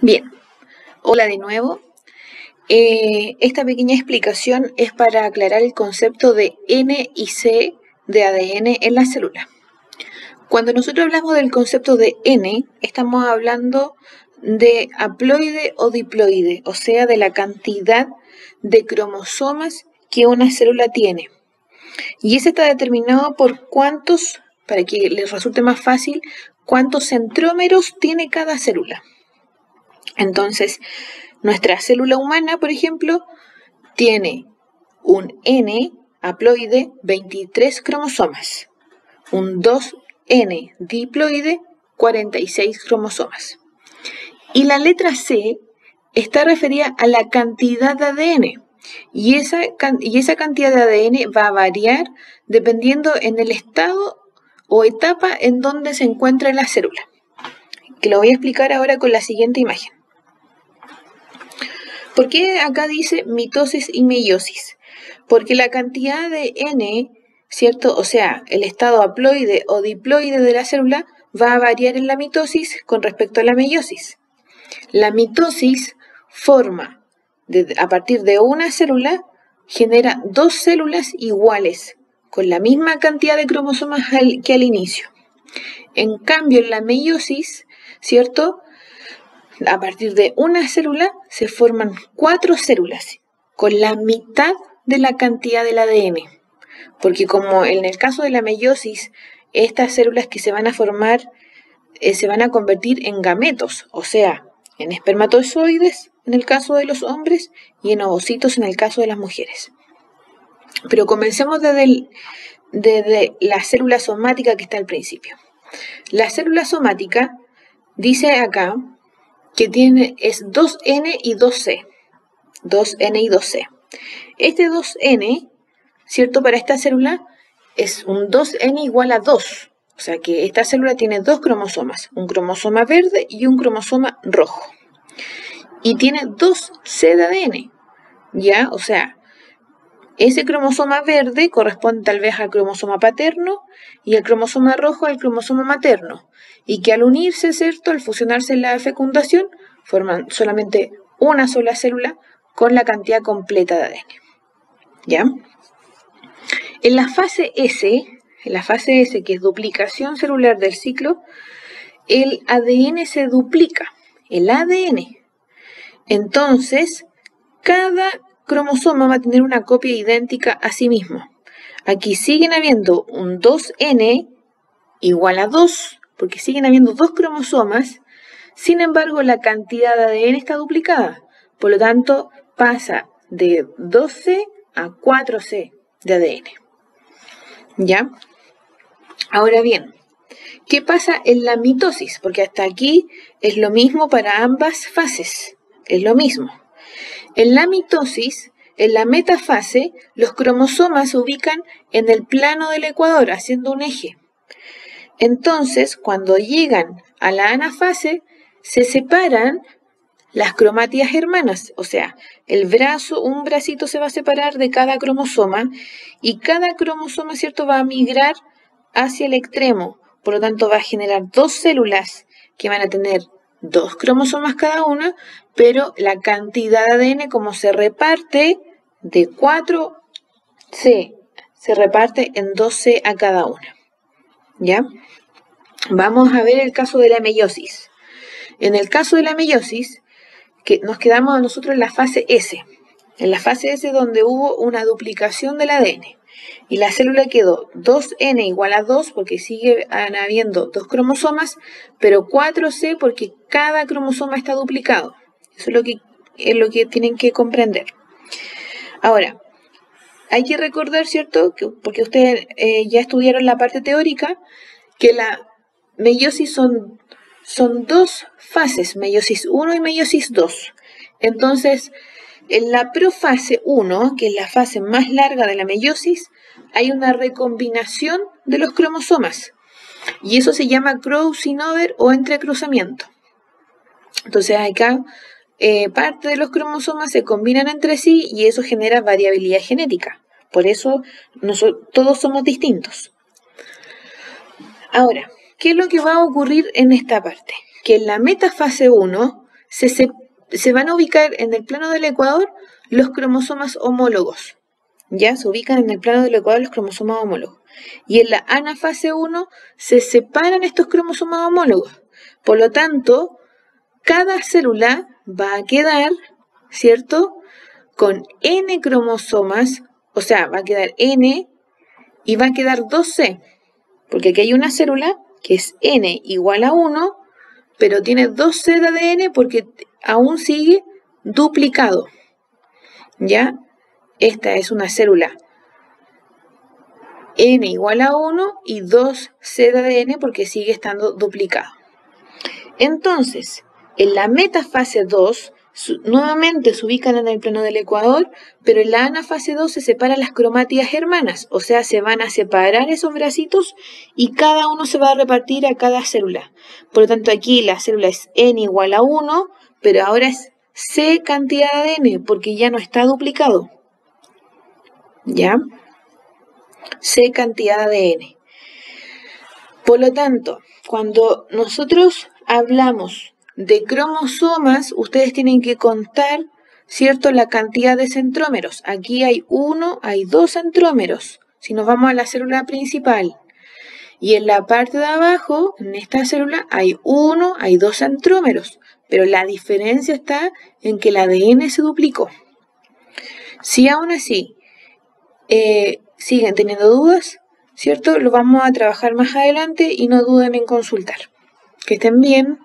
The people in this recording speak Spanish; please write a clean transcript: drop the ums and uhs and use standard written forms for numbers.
Bien, hola de nuevo. Esta pequeña explicación es para aclarar el concepto de N y C de ADN en la célula. Cuando nosotros hablamos del concepto de N, estamos hablando de haploide o diploide, o sea, de la cantidad de cromosomas que una célula tiene. Y ese está determinado por cuántos, para que les resulte más fácil, cuántos centrómeros tiene cada célula. Entonces, nuestra célula humana, por ejemplo, tiene un N haploide, 23 cromosomas, un 2N diploide, 46 cromosomas. Y la letra C está referida a la cantidad de ADN. Y esa cantidad de ADN va a variar dependiendo en el estado o etapa en donde se encuentra la célula. Que lo voy a explicar ahora con la siguiente imagen. ¿Por qué acá dice mitosis y meiosis? Porque la cantidad de N, ¿cierto? O sea, el estado haploide o diploide de la célula va a variar en la mitosis con respecto a la meiosis. La mitosis forma, a partir de una célula, genera dos células iguales, con la misma cantidad de cromosomas que al inicio. En cambio, en la meiosis, ¿cierto?, a partir de una célula se forman 4 células, con la mitad de la cantidad del ADN. Porque como en el caso de la meiosis, estas células que se van a formar se van a convertir en gametos, o sea, en espermatozoides en el caso de los hombres y en ovocitos en el caso de las mujeres. Pero comencemos desde la célula somática que está al principio. La célula somática dice acá que es 2N y 2C. 2N y 2C. Este 2N, ¿cierto? Para esta célula es un 2N igual a 2. O sea que esta célula tiene dos cromosomas, un cromosoma verde y un cromosoma rojo. Y tiene 2C de ADN, ¿ya? O sea, ese cromosoma verde corresponde tal vez al cromosoma paterno y el cromosoma rojo al cromosoma materno. Y que al unirse, ¿cierto?, al fusionarse en la fecundación, forman solamente una sola célula con la cantidad completa de ADN. ¿Ya? En la fase S, que es duplicación celular del ciclo, el ADN se duplica, el ADN. Entonces, cada cromosoma va a tener una copia idéntica a sí mismo. Aquí siguen habiendo un 2N igual a 2, porque siguen habiendo dos cromosomas. Sin embargo, la cantidad de ADN está duplicada. Por lo tanto, pasa de 2C a 4C de ADN. ¿Ya? Ahora bien, ¿qué pasa en la mitosis? Porque hasta aquí es lo mismo para ambas fases. Es lo mismo. En la mitosis, en la metafase, los cromosomas se ubican en el plano del ecuador, haciendo un eje. Entonces, cuando llegan a la anafase, se separan las cromátidas hermanas, o sea, un bracito se va a separar de cada cromosoma y cada cromosoma, ¿cierto?, va a migrar hacia el extremo. Por lo tanto, va a generar dos células que van a tener dos cromosomas cada una, pero la cantidad de ADN, como se reparte de 4C, se reparte en 2C a cada una. ¿Ya? Vamos a ver el caso de la meiosis. En el caso de la meiosis, que nos quedamos nosotros en la fase S. En la fase S donde hubo una duplicación del ADN. Y la célula quedó 2N igual a 2 porque sigue habiendo dos cromosomas, pero 4C porque cada cromosoma está duplicado. Eso es lo que tienen que comprender. Ahora, hay que recordar, ¿cierto?, porque ustedes ya estudiaron la parte teórica, que la meiosis son dos fases, meiosis 1 y meiosis 2. Entonces, en la profase 1, que es la fase más larga de la meiosis, hay una recombinación de los cromosomas. Y eso se llama crossing over o entrecruzamiento. Entonces, acá parte de los cromosomas se combinan entre sí y eso genera variabilidad genética. Por eso todos somos distintos. Ahora, ¿qué es lo que va a ocurrir en esta parte? Que en la metafase 1 se van a ubicar en el plano del ecuador los cromosomas homólogos. Ya se ubican en el plano del ecuador los cromosomas homólogos. Y en la anafase 1 se separan estos cromosomas homólogos. Por lo tanto, cada célula va a quedar, ¿cierto?, con N cromosomas, o sea, va a quedar N y va a quedar 2C. Porque aquí hay una célula que es N igual a 1, pero tiene 2C de ADN porque aún sigue duplicado. ¿Ya? Esta es una célula N igual a 1 y 2C de ADN porque sigue estando duplicado. Entonces, en la metafase 2, nuevamente se ubican en el plano del ecuador, pero en la anafase 2 se separan las cromátidas hermanas, o sea, se van a separar esos bracitos y cada uno se va a repartir a cada célula. Por lo tanto, aquí la célula es N igual a 1, pero ahora es C cantidad de ADN, porque ya no está duplicado. ¿Ya? C cantidad de ADN. Por lo tanto, cuando nosotros hablamos de cromosomas, ustedes tienen que contar, ¿cierto?, la cantidad de centrómeros. Aquí hay 2 centrómeros, si nos vamos a la célula principal. Y en la parte de abajo, en esta célula, hay 2 centrómeros. Pero la diferencia está en que el ADN se duplicó. Si aún así siguen teniendo dudas, ¿cierto?, lo vamos a trabajar más adelante y no duden en consultar. Que estén bien.